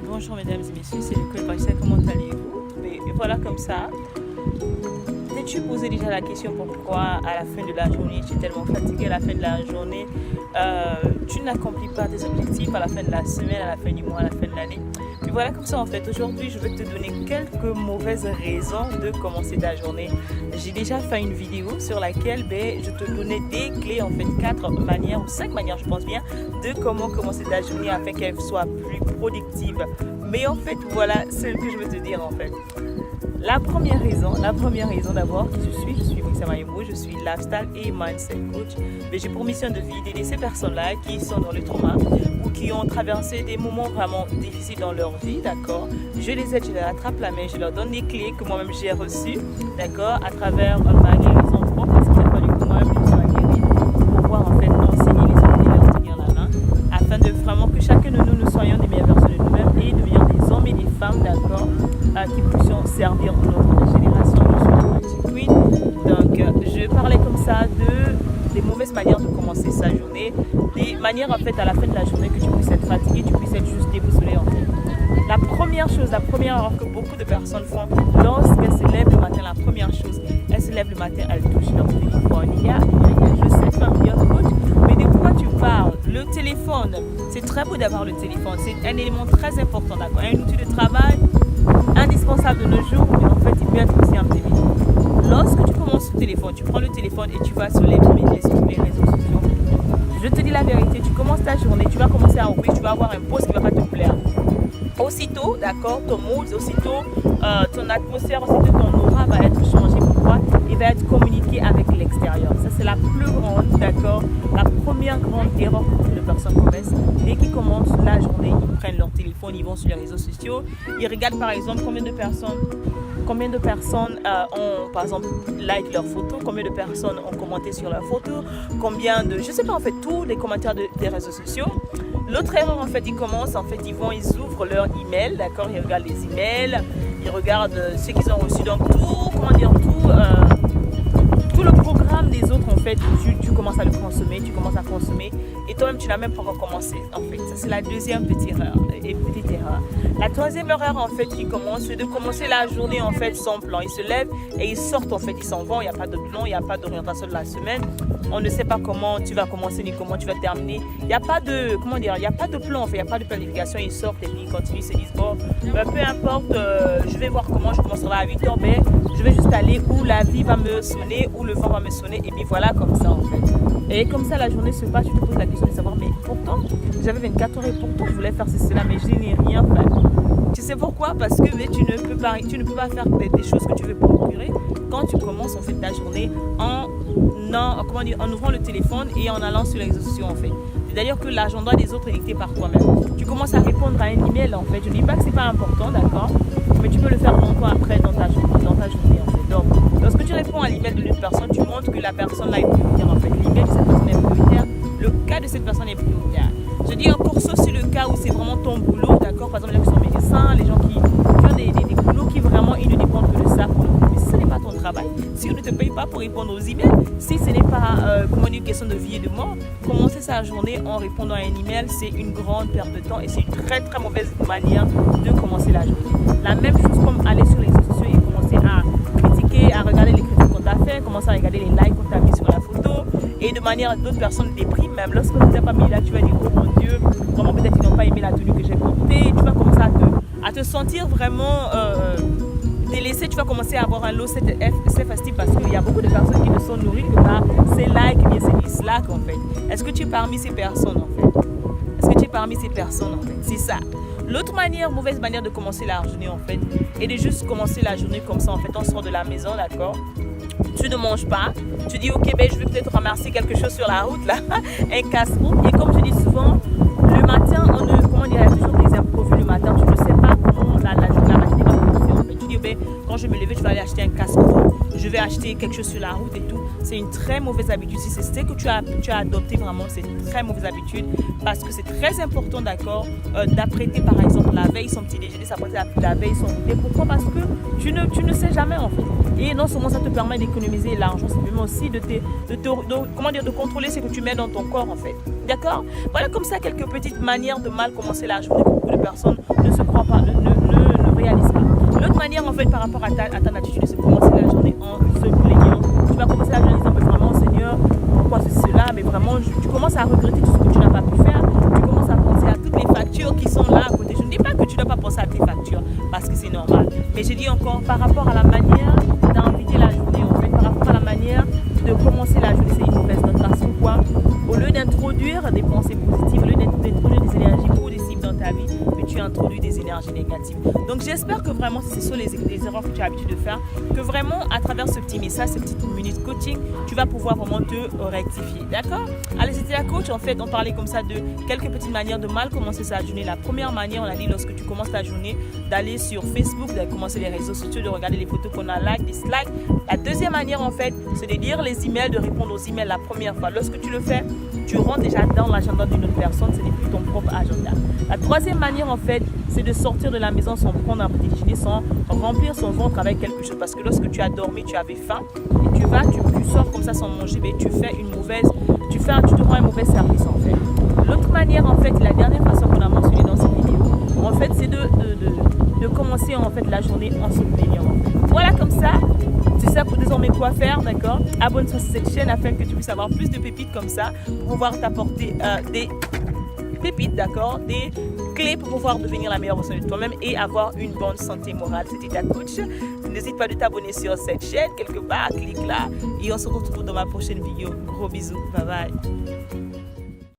Bonjour mesdames et messieurs, c'est Nicole Paissa, comment allez-vous? Et voilà comme ça. T'es-tu posé déjà la question pourquoi à la fin de la journée, tu es tellement fatigué à la fin de la journée, tu n'accomplis pas tes objectifs à la fin de la semaine, à la fin du mois, à la fin de l'année? Et voilà comme ça en fait, aujourd'hui je vais te donner quelques mauvaises raisons de commencer ta journée. J'ai déjà fait une vidéo sur laquelle je te donnais des clés, en fait 4 manières ou 5 manières je pense bien, de comment commencer ta journée afin qu'elle soit plus productive. Mais en fait voilà ce que je veux te dire en fait. La première raison d'abord, je suis Brissa Maïmou, je suis lifestyle et mindset coach. Mais j'ai pour mission de vie d'aider ces personnes-là qui sont dans le trauma ou qui ont traversé des moments vraiment difficiles dans leur vie, d'accord. Je les aide, je leur attrape la main, je leur donne des clés que moi-même j'ai reçues, d'accord, à travers ma guérison propre, parce qu'il a fallu que moi-même je sois guérie pour pouvoir en fait enseigner les autres et leur tenir la main, afin de vraiment que chacun de nous soyons des meilleures versions de nous-mêmes et devenir des hommes et des femmes, d'accord, qui puissions servir notre génération. Je suis la Magic Queen. Donc, je parlais comme ça des mauvaises manières de commencer sa journée, des manières en fait à la fin de la journée que tu puisses être fatigué, tu puisses être juste déboussolé en fait. La première erreur que beaucoup de personnes font lorsqu'elles se lèvent le matin, la première chose, elles se lèvent le matin, elles touchent leur téléphone. Je sais que tu vas me dire, coach, mais de quoi tu parles? Le téléphone, c'est très beau d'avoir le téléphone, c'est un élément très important, d'accord, un outil de travail indispensable de nos jours, mais en fait, il peut être aussi un TV. Lorsque tu commences le téléphone, tu prends le téléphone et tu vas sur les réseaux sociaux. Je te dis la vérité, tu commences ta journée, tu vas commencer à ouvrir, tu vas avoir un post qui ne va pas te plaire. Aussitôt, d'accord, ton mood, aussitôt ton atmosphère, aussitôt ton aura va être changée. Pourquoi? Il va être communiqué avec l'extérieur. Ça, c'est la plus grande, d'accord, la première grande erreur que beaucoup de personnes commettent. Dès qu'ils commencent la journée, ils prennent leur téléphone, ils vont sur les réseaux sociaux, ils regardent par exemple combien de personnes ont par exemple like leurs photos, combien de personnes ont commenté sur leurs photos, combien de, je sais pas en fait, tous les commentaires des réseaux sociaux. L'autre erreur en fait, ils ouvrent leur email, d'accord, ils regardent les emails, ils regardent ce qu'ils ont reçu, donc tout le programme des autres en fait, tu commences à le consommer, et toi-même tu n'as même pas encore commencé en fait. Ça c'est la deuxième petite erreur. La troisième erreur en fait qui commence, c'est de commencer la journée en fait sans plan. Ils se lèvent et ils sortent en fait, ils s'en vont, il n'y a pas de plan, il n'y a pas d'orientation de la semaine. On ne sait pas comment tu vas commencer ni comment tu vas terminer. Il n'y a pas de, il n'y a pas de plan en fait, il n'y a pas de planification. Ils sortent et puis ils continuent, ils se disent bon, peu importe, je vais voir comment je commencerai à 8h, mais je vais juste aller où la vie va me sonner, où le vent va me sonner, et puis voilà comme ça en fait. Et comme ça la journée se passe, tu te poses la question de savoir, mais pourtant j'avais 24 heures et pourtant je voulais faire cela, mais je n'ai rien fait. Tu sais pourquoi? Parce que tu ne peux pas faire des choses que tu veux procurer quand tu commences en fait ta journée en ouvrant le téléphone et en allant sur les réseaux sociaux en fait. C'est-à-dire que l'agenda des autres est dicté par toi-même. Tu commences à répondre à un email en fait. Je ne dis pas que c'est pas important, d'accord, mais tu peux le faire longtemps après dans ta journée en fait. Donc, lorsque tu réponds à l'email de l'autre personne, tu montres que la personne là est prioritaire en fait. L'email de cette personne est prioritaire, le cas de cette personne est prioritaire. Je dis encore sauf sur le cas où c'est vraiment ton boulot, d'accord. Par exemple, les gens qui sont médecins, les gens qui ont des boulots qui vraiment ils ne dépendent que de ça pour le coup. Mais si ce n'est pas ton travail, si on ne te paye pas pour répondre aux emails, si ce n'est pas une question de vie et de mort, commencer sa journée en répondant à un email, c'est une grande perte de temps et c'est une très très mauvaise manière de commencer la journée. La même chose comme aller sur les réseaux sociaux et commencer à critiquer, à regarder les critiques qu'on t'a fait, commencer à regarder les likes qu'on t'a mis sur la photo, et de manière d'autres personnes dépriment même. Lorsque tu n'as pas mis là, tu vas dire oh mon Dieu, vraiment peut-être ils n'ont pas aimé la tenue que j'ai portée. Tu vas commencer à te sentir vraiment délaissé. Tu vas commencer à avoir un low self-esteem parce qu'il y a beaucoup de personnes qui ne sont nourries que par ces likes et ces dislikes en fait. Est-ce que tu es parmi ces personnes en fait? C'est ça. L'autre mauvaise manière de commencer la journée en fait, est de juste commencer la journée comme ça en fait. On sort de la maison, d'accord, tu ne manges pas, tu dis ok je vais peut-être ramasser quelque chose sur la route là, un casse-route, et comme je dis souvent, le matin il y a toujours des imprévus le matin, tu ne sais pas comment la matinée va commencer en fait. Tu dis quand je vais me lever je vais aller acheter un casse-route, je vais acheter quelque chose sur la route et tout. C'est une très mauvaise habitude. Si c'est ce que tu as adopté vraiment, c'est une très mauvaise habitude parce que c'est très important, d'accord, d'apprêter par exemple la veille son petit déjeuner, s'apprêter la veille son goûter. Pourquoi? Parce que tu ne sais jamais en fait. Et non seulement ça te permet d'économiser l'argent, ça permet aussi de contrôler ce que tu mets dans ton corps en fait. D'accord? Voilà comme ça quelques petites manières de mal commencer la journée que beaucoup de personne ne se croit pas, ne réalise pas. L'autre manière en fait par rapport à ta attitude, c'est de commencer la journée en se plaignant. Tu vas commencer la journée en disant vraiment Seigneur, pourquoi cela, mais vraiment tu commences à regretter tout ce que tu n'as pas pu faire. Tu commences à penser à toutes les factures qui sont là à côté. Je ne dis pas que tu ne dois pas penser à tes factures parce que c'est normal, mais je dis encore par rapport à la manière d'envider la journée, en fait, par rapport à la manière de commencer la journée, c'est une mauvaise note parce que quoi, au lieu d'introduire des pensées positives, au lieu d'introduire des énergies positives dans ta vie, mais tu introduis des énergies négatives. Donc j'espère que vraiment, si ce sont les erreurs que tu as l'habitude de faire, que vraiment à travers ce petit message, cette petite minute coaching, tu vas pouvoir vraiment te rectifier. D'accord? Allez, c'était la coach. En fait, on parlait comme ça de quelques petites manières de mal commencer sa journée. La première manière, on a dit lorsque tu commences ta journée, d'aller sur Facebook, d'aller commencer les réseaux sociaux, de regarder les photos qu'on a like, dislike. La deuxième manière, en fait, c'est de lire les emails, de répondre aux emails la première fois. Lorsque tu le fais, tu rentres déjà dans l'agenda d'une autre personne, ce n'est plus ton propre agenda. La troisième manière, en fait, c'est de sortir de la maison sans prendre un petit déjeuner, sans remplir son ventre avec quelque chose. Parce que lorsque tu as dormi, tu avais faim, et tu sors comme ça sans manger, mais tu te rends un mauvais service, en fait. L'autre manière, en fait, la dernière façon qu'on a mentionnée dans cette vidéo, en fait, c'est de commencer en fait la journée en se plaignant. Voilà, comme ça, tu sais désormais quoi faire, d'accord? Abonne-toi à cette chaîne afin que tu puisses avoir plus de pépites comme ça pour pouvoir t'apporter des pépites, d'accord? Des clés pour pouvoir devenir la meilleure version de toi-même et avoir une bonne santé morale. C'était ta coach. N'hésite pas de t'abonner sur cette chaîne quelque part, clique là et on se retrouve dans ma prochaine vidéo. Gros bisous, bye bye.